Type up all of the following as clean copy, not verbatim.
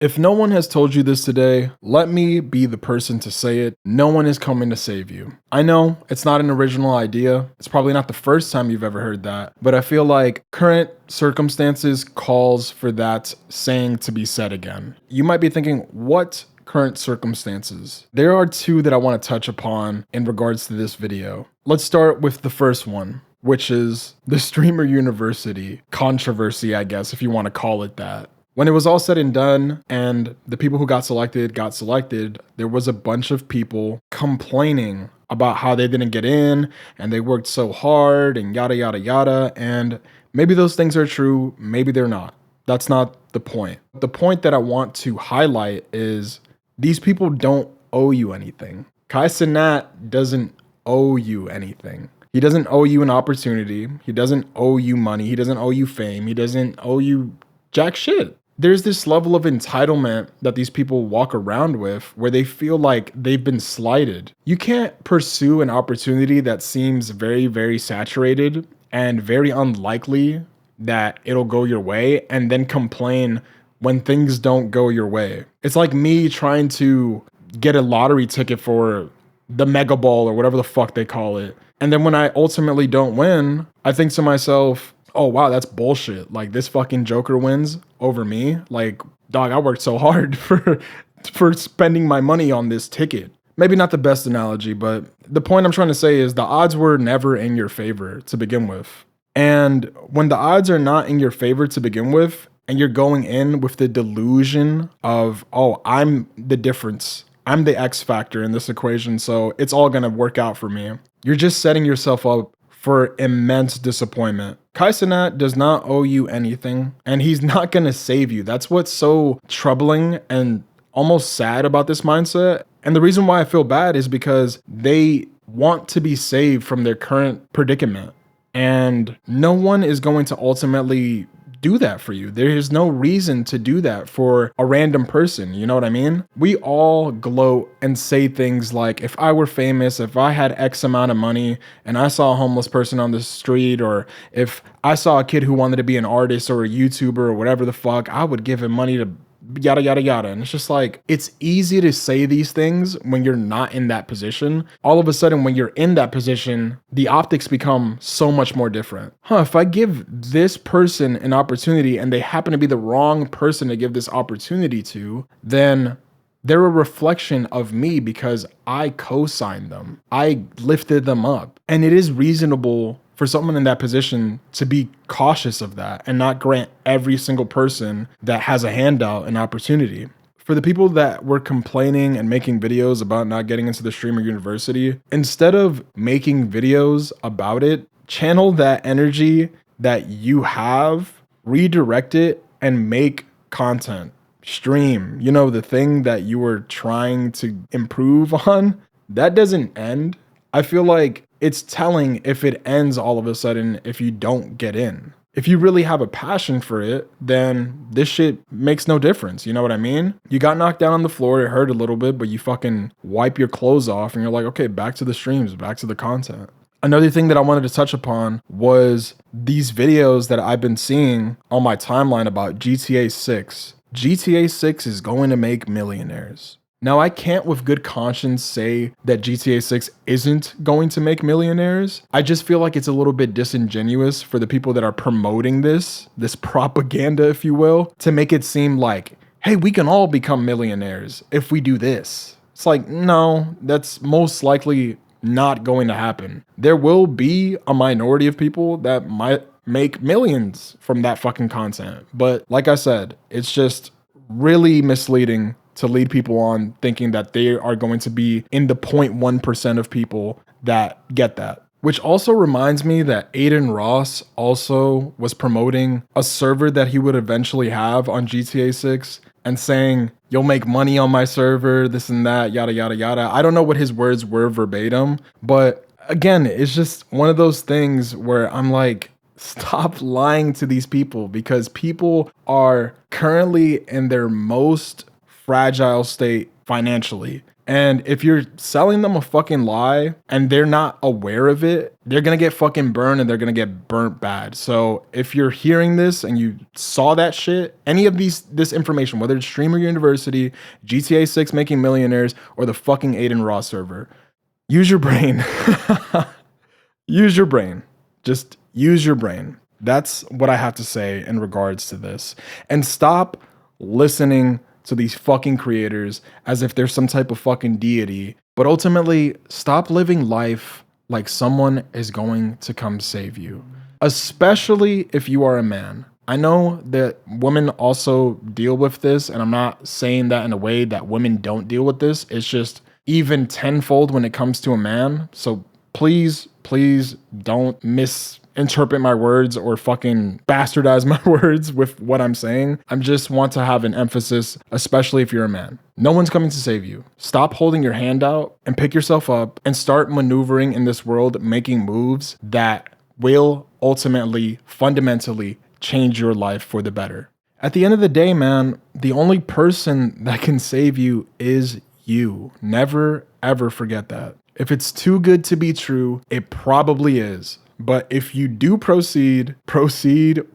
If no one has told you this today, let me be the person to say it. No one is coming to save you. I know it's not an original idea. It's probably not the first time you've ever heard that, but I feel like current circumstances calls for that saying to be said again. You might be thinking, what current circumstances? There are two that I want to touch upon in regards to this video. Let's start with the first one, which is the streamer university controversy, I guess, if you want to call it that. When it was all said and done and the people who got selected, there was a bunch of people complaining about how they didn't get in and they worked so hard and yada, yada, yada. And maybe those things are true, maybe they're not. That's not the point. The point that I want to highlight is these people don't owe you anything. Kai Cenat doesn't owe you anything. He doesn't owe you an opportunity. He doesn't owe you money. He doesn't owe you fame. He doesn't owe you jack shit. There's this level of entitlement that these people walk around with where they feel like they've been slighted. You can't pursue an opportunity that seems very, very saturated and very unlikely that it'll go your way and then complain when things don't go your way. It's like me trying to get a lottery ticket for the Mega Ball or whatever the fuck they call it. And then when I ultimately don't win, I think to myself, oh wow, that's bullshit. Like, this fucking joker wins over me. Like, dog, I worked so hard for spending my money on this ticket. Maybe not the best analogy, but the point I'm trying to say is the odds were never in your favor to begin with. And when the odds are not in your favor to begin with, and you're going in with the delusion of, oh, I'm the difference, I'm the X factor in this equation, so it's all gonna work out for me, you're just setting yourself up for immense disappointment. Kai Cenat does not owe you anything, and he's not gonna save you. That's what's so troubling and almost sad about this mindset. And the reason why I feel bad is because they want to be saved from their current predicament. And no one is going to ultimately do that for you. There is no reason to do that for a random person. You know what I mean? We all gloat and say things like, if I were famous, if I had X amount of money and I saw a homeless person on the street, or if I saw a kid who wanted to be an artist or a YouTuber or whatever the fuck, I would give him money to yada, yada, yada. And it's just like, it's easy to say these things when you're not in that position. All of a sudden, when you're in that position, the optics become so much more different. If I give this person an opportunity and they happen to be the wrong person to give this opportunity to, then they're a reflection of me because I co-signed them. I lifted them up. And it is reasonable for someone in that position to be cautious of that and not grant every single person that has a handout an opportunity. For the people that were complaining and making videos about not getting into the streamer university, instead of making videos about it, channel that energy that you have, redirect it, and make content. Stream, the thing that you were trying to improve on, that doesn't end. I feel like it's telling if it ends all of a sudden if you don't get in. If you really have a passion for it, then this shit makes no difference. You know what I mean? You got knocked down on the floor, it hurt a little bit, but you fucking wipe your clothes off and you're like, okay, back to the streams, back to the content. Another thing that I wanted to touch upon was these videos that I've been seeing on my timeline about GTA 6. GTA 6 is going to make millionaires. Now, I can't with good conscience say that GTA 6 isn't going to make millionaires. I just feel like it's a little bit disingenuous for the people that are promoting this propaganda, if you will, to make it seem like, hey, we can all become millionaires if we do this. It's like, no, that's most likely not going to happen. There will be a minority of people that might make millions from that fucking content. But like I said, it's just really misleading to lead people on thinking that they are going to be in the 0.1% of people that get that. Which also reminds me that Aiden Ross also was promoting a server that he would eventually have on GTA 6 and saying, you'll make money on my server, this and that, yada, yada, yada. I don't know what his words were verbatim, but again, it's just one of those things where I'm like, stop lying to these people, because people are currently in their most fragile state financially. And if you're selling them a fucking lie and they're not aware of it, they're gonna get fucking burned and they're gonna get burnt bad. So if you're hearing this and you saw that shit, any of this information, whether it's Streamer University, GTA 6 Making Millionaires, or the fucking Aiden Raw server, use your brain. Use your brain. Just use your brain. That's what I have to say in regards to this. And stop listening to these fucking creators as if they're some type of fucking deity. But ultimately, stop living life like someone is going to come save you, especially if you are a man. I know that women also deal with this, and I'm not saying that in a way that women don't deal with this. It's just even tenfold when it comes to a man. So please don't misinterpret my words or fucking bastardize my words with what I'm saying. I just want to have an emphasis, especially if you're a man. No one's coming to save you. Stop holding your hand out and pick yourself up and start maneuvering in this world, making moves that will ultimately, fundamentally change your life for the better. At the end of the day, man, the only person that can save you is you. Never, ever forget that. If it's too good to be true, it probably is. But if you do proceed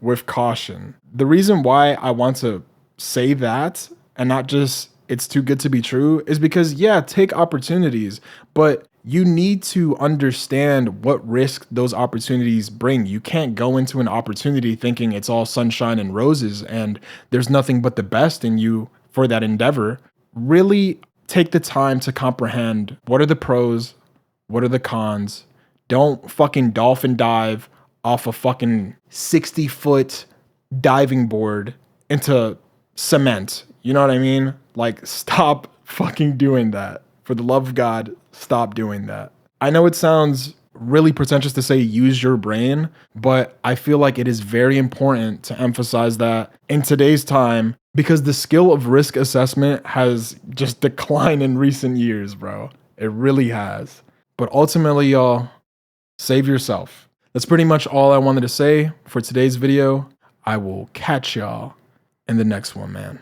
with caution. The reason why I want to say that and not just it's too good to be true is because, yeah, take opportunities, but you need to understand what risk those opportunities bring. You can't go into an opportunity thinking it's all sunshine and roses and there's nothing but the best in you for that endeavor. Really take the time to comprehend what are the pros, what are the cons. Don't fucking dolphin dive off a fucking 60-foot diving board into cement. You know what I mean? Like, stop fucking doing that. For the love of God, stop doing that. I know it sounds really pretentious to say use your brain, but I feel like it is very important to emphasize that in today's time, because the skill of risk assessment has just declined in recent years, bro. It really has. But ultimately, y'all, save yourself. That's pretty much all I wanted to say for today's video. I will catch y'all in the next one, man.